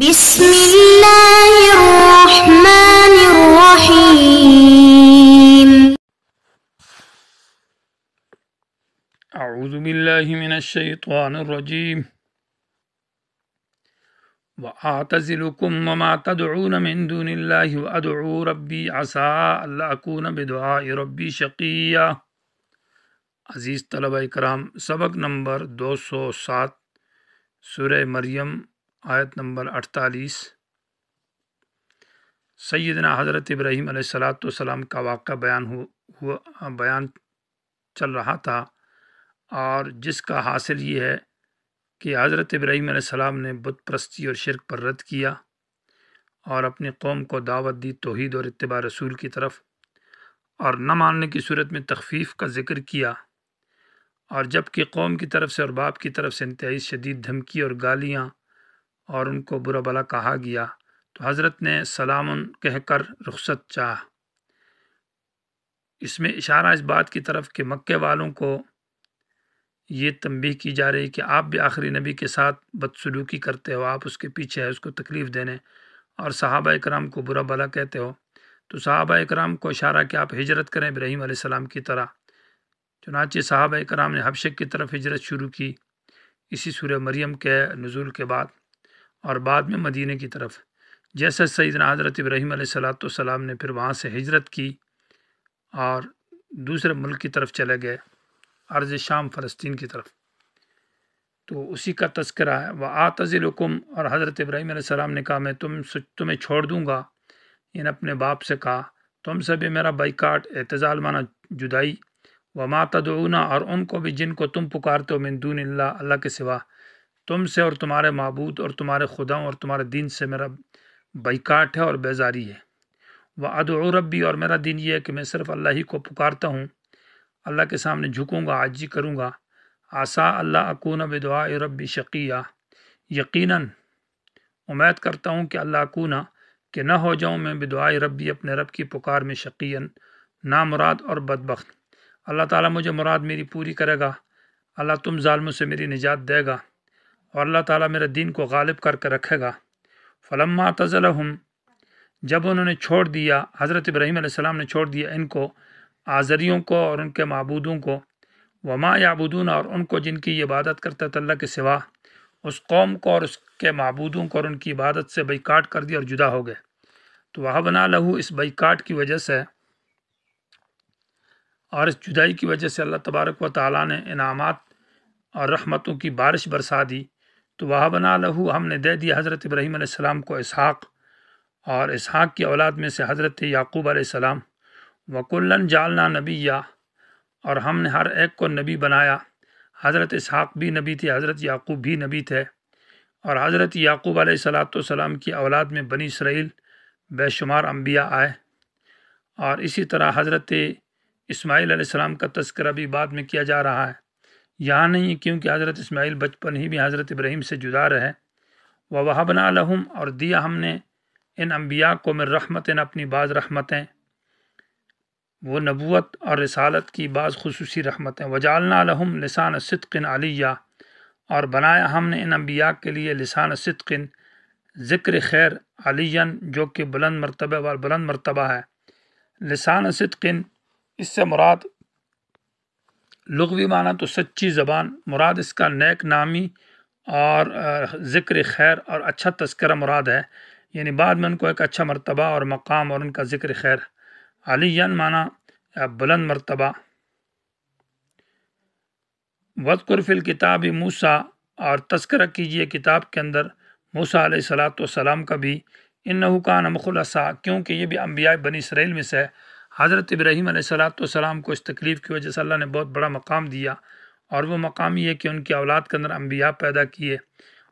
بسم اللہ الرحمن الرحیم اعوذ باللہ من الشیطان الرجیم وَأَعْتَزِلُكُمْ وَمَا تَدْعُونَ مِن دُونِ اللَّهِ وَأَدْعُو رَبِّي عَسَىٰ أَلَّا أَكُونَ بِدُعَاءِ رَبِّي شَقِيًّا۔ عزیز طلبہ کرام، سبق نمبر 207 سورہ مریم آیت نمبر 48۔ سیدنا حضرت ابراہیم علیہ السلام کا واقعہ بیان چل رہا تھا، اور جس کا حاصل یہ ہے کہ حضرت ابراہیم علیہ السلام نے بت پرستی اور شرک پر رد کیا اور اپنی قوم کو دعوت دی توحید اور اتباع رسول کی طرف، اور نہ ماننے کی صورت میں تخفیف کا ذکر کیا، اور جب کہ قوم کی طرف سے اور باپ کی طرف سے انتہائی شدید دھمکی اور گالیاں اور ان کو برا بھلا کہا گیا، تو حضرت نے سلام کہہ کر رخصت چاہ۔ اس میں اشارہ اس بات کی طرف کہ مکے والوں کو یہ تنبیہ کی جا رہی کہ آپ بھی آخری نبی کے ساتھ بدسلوکی کرتے ہو، آپ اس کے پیچھے ہے اس کو تکلیف دینے اور صحابہ اکرام کو برا بھلا کہتے ہو، تو صحابہ اکرام کو اشارہ کہ آپ ہجرت کریں ابراہیم علیہ السلام کی طرح۔ چنانچہ صحابہ اکرام نے حبشہ کی طرف ہجرت شروع کی اسی سورہ مریم کے نزول کے بعد، اور بعد میں مدینہ کی طرف، جیسے سیدنا حضرت ابراہیم علیہ السلام نے پھر وہاں سے ہجرت کی اور دوسرے ملک کی طرف چلے گئے، ارض شام فلسطین کی طرف، تو اسی کا تذکرہ ہے۔ وَآتَزِلُكُمْ، اور حضرت ابراہیم علیہ السلام نے کہا میں تمہیں چھوڑ دوں گا، ان اپنے باپ سے کہا تم سے بھی میرا بائیکاٹ، اعتزال مانا جدائی، وَمَا تَدْعُونَ، اور ان کو بھی جن کو تم پکارتے ہو، من دون اللہ، اللہ کے سوا، تم سے اور تمہارے معبود اور تمہارے خداؤں اور تمہارے دین سے میرا بائیکاٹ ہے اور بیزاری ہے۔ وَأَدْعُو رَبِّی، اور میرا دین یہ ہے کہ میں صرف اللہ ہی کو پکارتا ہوں، اللہ کے سامنے جھکوں گا، عاجزی کروں گا۔ عَسَىٰ اللہ اکون بدعاء ربی شقیہ، یقیناً امید کرتا ہوں کہ اللہ اکونا، کہ نہ ہو جاؤں میں بدعاء ربی، اپنے رب کی پکار میں، شقیًا، نامراد اور بدبخت۔ اللہ تعالیٰ مجھے مراد میری پوری کرے گا، اللہ تم ظالموں سے میری نجات دے گا، اور اللہ تعالیٰ میرے دین کو غالب کر کے رکھے گا۔ فلما اعتزلہم، جب انہوں نے چھوڑ دیا، حضرت ابراہیم علیہ السلام نے چھوڑ دیا ان کو، آزریوں کو اور ان کے معبودوں کو، وما یعبدون، اور ان کو جن کی عبادت کرتے تھے اللہ کے سوا، اس قوم کو اور اس کے معبودوں کو اور ان کی عبادت سے بائیکاٹ کر دیا اور جدا ہو گئے۔ تو وہبنا لہو، اس بائیکاٹ کی وجہ سے اور اس جدائی کی وجہ سے اللہ تبارک و تعالیٰ نے انعامات اور رحمتوں کی بارش برسا دی۔ تو وہبنا لہو، ہم نے دے دیا حضرت ابراہیم علیہ السلام کو اسحاق، اور اسحاق کی اولاد میں سے حضرت یعقوب علیہ السلام، وَكُلًّا جَعَلْنَا نَبِيًّا، اور ہم نے ہر ایک کو نبی بنایا۔ حضرت اسحاق بھی نبی تھے، حضرت یعقوب بھی نبی تھے، اور حضرت یعقوب علیہ السلام کی اولاد میں بنی اسرائیل بے شمار انبیاء آئے، اور اسی طرح حضرت اسماعیل علیہ السلام کا تذکرہ بھی بعد میں کیا جا رہا ہے، یہاں نہیں، کیونکہ حضرت اسماعیل بچپن ہی میں حضرت ابراہیم سے جدا رہے۔ وَوَهَبْنَا لَهُمْ، اور دیا ہم نے ان انبیاء کو من رحمتیں، اپنی بعض رحمتیں، وہ نبوت اور رسالت کی بعض خصوصی رحمتیں، وَجَعَلْنَا لَهُمْ لِسَانَ صِدْقٍ عَلِيًّا، اور بنایا ہم نے ان انبیاء کے لیے لسان صدق، ذکر خیر، علیًّا، جو کہ بلند مرتبہ ہے۔ لسان صدق، اس سے مراد لغوی معنی تو سچی زبان، مراد اس کا نیک نامی اور ذکر خیر اور اچھا تذکرہ مراد ہے، یعنی بعد میں ان کو ایک اچھا مرتبہ اور مقام اور ان کا ذکر خیر۔ علیًّا معنی بلند مرتبہ۔ وَاذْكُرْ فِي الْكِتَابِ موسیٰ، اور تذکرہ کیجئے کتاب کے اندر موسیٰ علیہ السلام کا بھی، اِنَّهُ كَانَ مُخْلَصًا، کیونکہ یہ بھی انبیاء بنی اسرائیل میں سے ہے۔ حضرت ابراہیم علیہ السلام کو اس تکلیف کی وجہ سے اللہ نے بہت بڑا مقام دیا، اور وہ مقام یہ کہ ان کی اولاد کے اندر انبیاء پیدا کیے،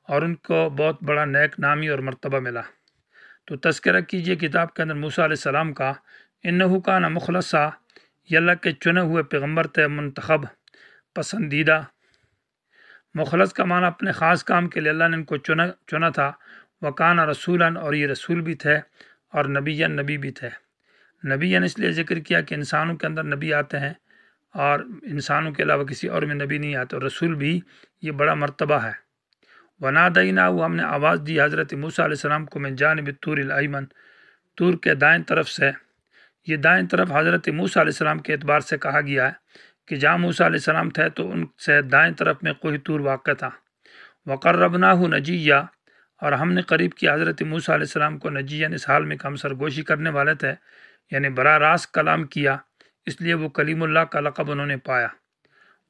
اور ان کو بہت بڑا نیک نامی اور مرتبہ ملا۔ تو تذکرہ کیجئے کتاب کے اندر موسیٰ علیہ السلام کا، اِنَّهُ كَانَ مُخْلَصًا، یہ اللہ کے چنے ہوئے پیغمبر تھے، منتخب، پسندیدہ۔ مخلص کا معنی اپنے خاص کام کے لیے اللہ نے ان کو چنا تھا۔ وَكَانَ رَسُولًا، اور یہ رسول بھی تھے، اور نبیًا، نبی بھی تھے۔ نبیًا اس لیے ذکر کیا کہ انسانوں کے اندر نبی آتے ہیں، اور انسانوں کے علاوہ کسی اور میں نبی نہیں آتے، اور رسول بھی یہ بڑا مرتبہ ہے۔ ونادینا، ہم نے آواز دی حضرت موسیٰ علیہ السلام کو من جانب طور الایمن، طور کے دائیں طرف سے۔ یہ دائیں طرف حضرت موسیٰ علیہ السلام کے اعتبار سے کہا گیا ہے کہ جہاں موسیٰ علیہ السلام تھے تو ان سے دائیں طرف میں کوہ طور واقع تھا۔ وقربناہ نجیہ، اور ہم نے قریب کیا حضرت موسیٰ علیہ السلام کو نجیاً، اس حال میں کہ ہم سرگوشی کرنے والے تھے، یعنی براہ راست کلام کیا، اس لیے وہ کلیم اللہ کا لقب انہوں نے پایا۔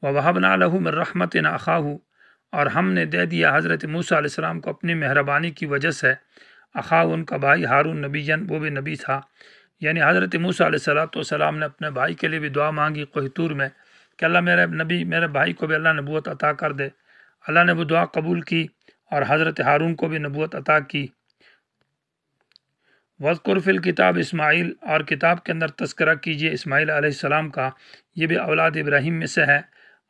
وَوَهَبْنَا لَهُ مِن رَحْمَتِنَا أَخَاهُ، اور ہم نے دے دیا حضرت موسیٰ علیہ السلام کو اپنی مہربانی کی وجہ سے، اخاہ ان کا بھائی، ہارون نبیًا، وہ بھی نبی تھا۔ یعنی حضرت موسیٰ علیہ السلام نے اپنے بھائی کے لیے بھی دعا مانگی کوہ طور میں کہ اللہ میرے نبی، میرے بھائی کو بھی اللہ نبوت عطا کر دے۔ اللہ نے وہ دعا قبول کی اور حضرت ہارون کو بھی نبوت عطا کی۔ وَاذْكُرْ فِي الْكِتَابِ اسماعیل، اور کتاب کے اندر تذکرہ کیجیے اسماعیل علیہ السلام کا، یہ بھی اولاد ابراہیم میں سے ہے،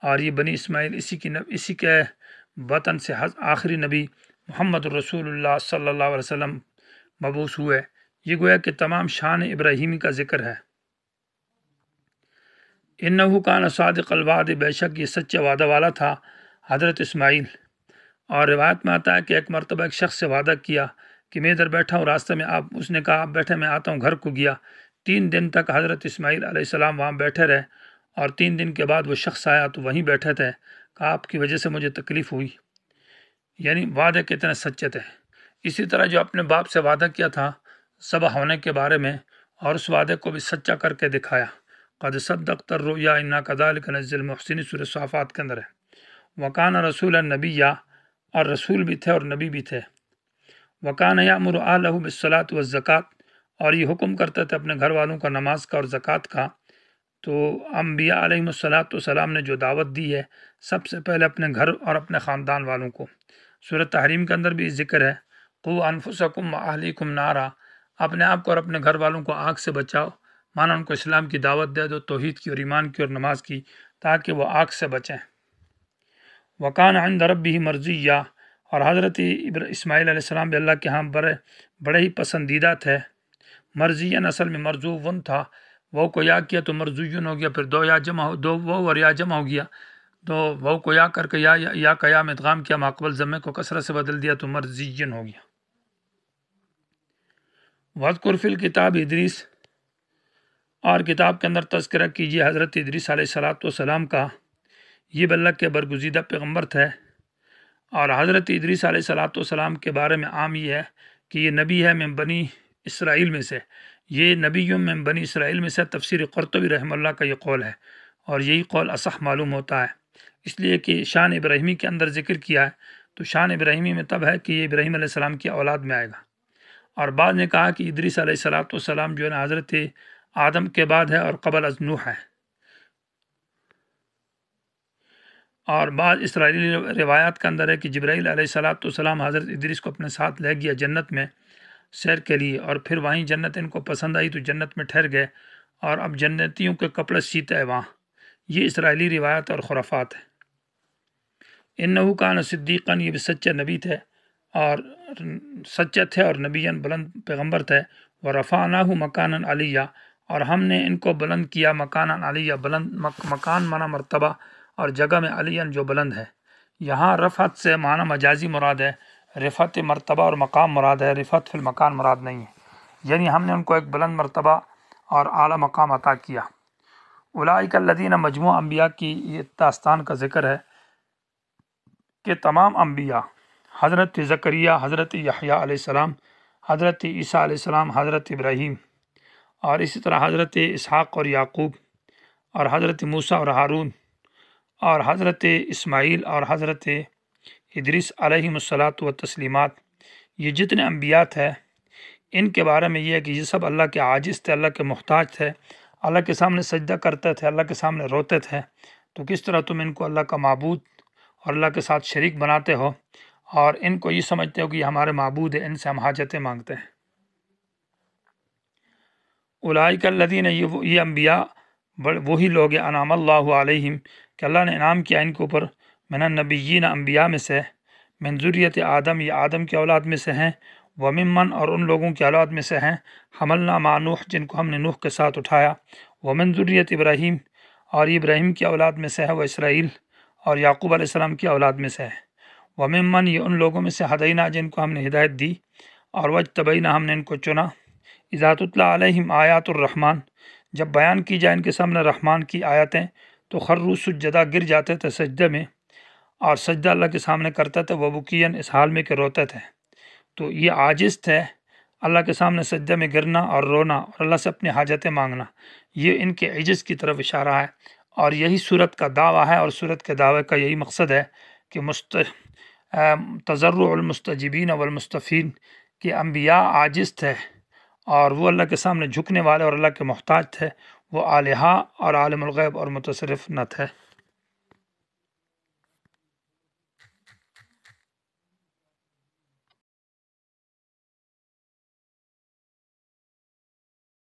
اور یہ بنی اسماعیل اسی کے وطن سے آخری نبی محمد الرسول اللہ صلی اللہ علیہ وسلم مبعوث ہوئے۔ یہ گویا کہ تمام شان ابراہیمی کا ذکر ہے۔ انہ کان صادق الوعد، بے شک یہ سچے وعدہ والا تھا حضرت اسماعیل۔ اور روایت میں آتا ہے کہ ایک مرتبہ ایک شخص سے وعدہ کیا کہ میں ادھر بیٹھا ہوں راستے میں، اس نے کہا آپ بیٹھے، میں آتا ہوں، گھر کو گیا۔ 3 دن تک حضرت اسماعیل علیہ السلام وہاں بیٹھے رہے، اور 3 دن کے بعد وہ شخص آیا تو وہیں بیٹھے تھے، کہا آپ کی وجہ سے مجھے تکلیف ہوئی۔ یعنی وعدے کتنے سچے تھے۔ اسی طرح جو اپنے باپ سے وعدہ کیا تھا ذبح ہونے کے بارے میں، اور اس وعدے کو بھی سچا کر کے دکھایا۔ قد صدقت الرؤیا انا کذلک نجزی المحسنین، سورہ صافات کے اندر ہے۔ وکان رسولا نبیا، اور رسول بھی تھے اور نبی بھی تھے۔ وکان یامر اہلہ بالصلاۃ والزکوۃ، اور یہ حکم کرتے تھے اپنے گھر والوں کا نماز کا اور زکوٰۃ کا۔ تو انبیاء علیہ الصلاۃ والسلام نے جو دعوت دی ہے سب سے پہلے اپنے گھر اور اپنے خاندان والوں کو۔ سورہ تحریم کے اندر بھی ذکر ہے، قوا انفسکم واہلیکم نارا، اپنے آپ کو اور اپنے گھر والوں کو آگ سے بچاؤ، مانا ان کو اسلام کی دعوت دے دو، توحید کی اور ایمان کی اور نماز کی، تاکہ وہ آگ سے بچیں۔ وکان عند ربہ مرضیہ، اور حضرت اسماعیل علیہ السلام بھی اللہ کے ہاں بڑے ہی پسندیدہ تھے۔ مرضیًا اصل میں مرضوون تھا، وہ کو یا کیا تو مرضوین ہو گیا، پھر دو وہ اور یا جمع ہو گیا، تو وہ کو یا کر کے یا کا یا میں ادغام کیا، ماقبل ضمے کو کثرت سے بدل دیا تو مرضین ہو گیا۔ وَاذْكُرْ فِي الْكِتَابِ ادریس، اور کتاب کے اندر تذکرہ کیجیے حضرت ادریس علیہ السلام کا، یہ بھی اللہ کے برگزیدہ پیغمبر تھے۔ اور حضرت ادریس علیہ السلام کے بارے میں عام یہ ہے کہ یہ نبی ہے من بنی اسرائیل میں سے، یہ نبیوں من بنی اسرائیل میں سے، تفسیر قرطبی رحمہ اللہ کا یہ قول ہے، اور یہی قول اصح معلوم ہوتا ہے، اس لیے کہ شان ابراہیمی کے اندر ذکر کیا ہے، تو شان ابراہیمی میں تب ہے کہ یہ ابراہیم علیہ السلام کی اولاد میں آئے گا۔ اور بعض نے کہا کہ ادریس علیہ السلام جو ہے نا حضرت آدم کے بعد ہے اور قبل از نوح ہے۔ اور بعض اسرائیلی روایات کے اندر ہے کہ جبرائیل علیہ السلام حضرت ادریس کو اپنے ساتھ لے گیا جنت میں سیر کے لیے، اور پھر وہیں جنت ان کو پسند آئی تو جنت میں ٹھہر گئے، اور اب جنتیوں کے کپڑے سیتے ہیں وہاں۔ یہ اسرائیلی روایت اور خرافات ہے۔ انہ کان صدیقاً، یہ بھی سچے نبی تھے اور سچے تھے اور نبیاً بلند پیغمبر تھے۔ ورفعناہ مکانا علیہ، اور ہم نے ان کو بلند کیا مکانا علیہ، بلند مکان مانا مرتبہ، اور جگہ میں علیاً جو بلند ہے۔ یہاں رفعت سے معنی مجازی مراد ہے، رفعت مرتبہ اور مقام مراد ہے، رفعت فی المکان مراد نہیں ہے، یعنی ہم نے ان کو ایک بلند مرتبہ اور اعلیٰ مقام عطا کیا۔ اولئک الذین، مجموع انبیاء کی یہ داستان کا ذکر ہے کہ تمام انبیاء، حضرت زکریا، حضرت یحییٰ علیہ السلام، حضرت عیسیٰ علیہ السلام، حضرت ابراہیم، اور اسی طرح حضرت اسحاق اور یعقوب، اور حضرت موسیٰ اور ہارون، اور حضرت اسماعیل اور حضرت ادریس علیہم الصلاۃ والتسلیمات، یہ جتنے انبیاء تھے ان کے بارے میں یہ ہے کہ یہ سب اللہ کے عاجز تھے، اللہ کے محتاج تھے، اللہ کے سامنے سجدہ کرتے تھے، اللہ کے سامنے روتے تھے۔ تو کس طرح تم ان کو اللہ کا معبود اور اللہ کے ساتھ شریک بناتے ہو، اور ان کو یہ سمجھتے ہو کہ یہ ہمارے معبود ہیں، ان سے ہم حاجتیں مانگتے ہیں۔ اولئک الذین، یہ انبیاء وہی لوگ ہیں، انعم اللہ علیہم، کہ اللہ نے انعام کیا ان کے اوپر، من النبیین، انبیاء میں سے، من ذریت آدم، یہ آدم کی اولاد میں سے ہیں، وممن، اور ان لوگوں کی اولاد میں سے ہیں، حملنا مع نوح، جن کو ہم نے نوح کے ساتھ اٹھایا، ومن ذریت ابراہیم، اور یہ ابراہیم کی اولاد میں سے ہے، وہ اسرائیل اور یعقوب علیہ السلام کی اولاد میں سے ہے، وممن یہ ان لوگوں میں سے ہدینا جن کو ہم نے ہدایت دی، اور وجتبینا ہم نے ان کو چنا، اذا تتلی علیہم آیات الرحمن جب بیان کی جائے ان کے سامنے رحمان کی آیتیں تو خروا سجدا گر جاتے تھے سجدے میں، اور سجدہ اللہ کے سامنے کرتے تھے، وبکین اس حال میں کہ روتے تھے۔ تو یہ عاجز تھے اللہ کے سامنے سجدے میں گرنا اور رونا اور اللہ سے اپنی حاجتیں مانگنا، یہ ان کے عجز کی طرف اشارہ ہے، اور یہی صورت کا دعویٰ ہے، اور صورت کے دعوے کا یہی مقصد ہے کہ تضرع المستجیبین والمستفین کہ انبیاء عاجز تھے اور وہ اللہ کے سامنے جھکنے والے اور اللہ کے محتاج تھے، وہ الہٰ اور عالم الغیب اور متصرف نہ تھے۔